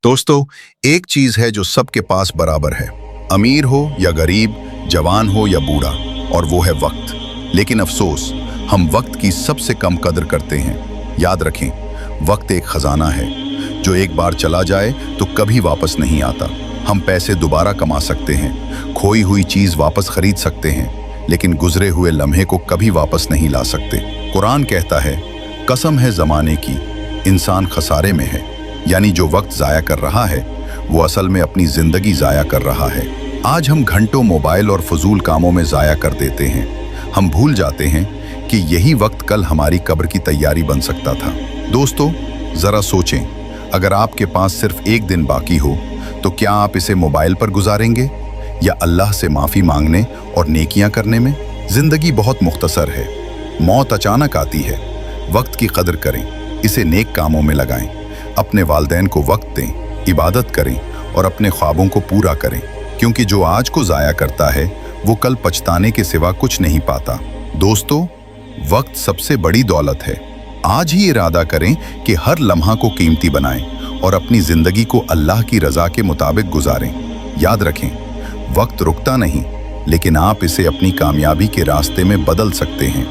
दोस्तों, एक चीज है जो सबके पास बराबर है, अमीर हो या गरीब, जवान हो या बूढ़ा, और वो है वक्त। लेकिन अफसोस, हम वक्त की सबसे कम कदर करते हैं। याद रखें, वक्त एक खजाना है जो एक बार चला जाए तो कभी वापस नहीं आता। हम पैसे दोबारा कमा सकते हैं, खोई हुई चीज वापस खरीद सकते हैं, लेकिन गुजरे हुए लम्हे को कभी वापस नहीं ला सकते। कुरान कहता है, कसम है जमाने की, इंसान खसारे में है। यानी जो वक्त जाया कर रहा है वो असल में अपनी जिंदगी जाया कर रहा है। आज हम घंटों मोबाइल और फजूल कामों में जाया कर देते हैं। हम भूल जाते हैं कि यही वक्त कल हमारी कब्र की तैयारी बन सकता था। दोस्तों, जरा सोचें, अगर आपके पास सिर्फ एक दिन बाकी हो तो क्या आप इसे मोबाइल पर गुजारेंगे या अल्लाह से माफी मांगने और नेकियां करने में? जिंदगी बहुत मुख्तसर है, मौत अचानक आती है। वक्त की कदर करें, इसे नेक कामों में लगाएं, अपने वालिदैन को वक्त दें, इबादत करें और अपने ख्वाबों को पूरा करें, क्योंकि जो आज को जाया करता है वो कल पछताने के सिवा कुछ नहीं पाता। दोस्तों, वक्त सबसे बड़ी दौलत है। आज ही इरादा करें कि हर लम्हा को कीमती बनाएं और अपनी जिंदगी को अल्लाह की रजा के मुताबिक गुजारें। याद रखें, वक्त रुकता नहीं, लेकिन आप इसे अपनी कामयाबी के रास्ते में बदल सकते हैं।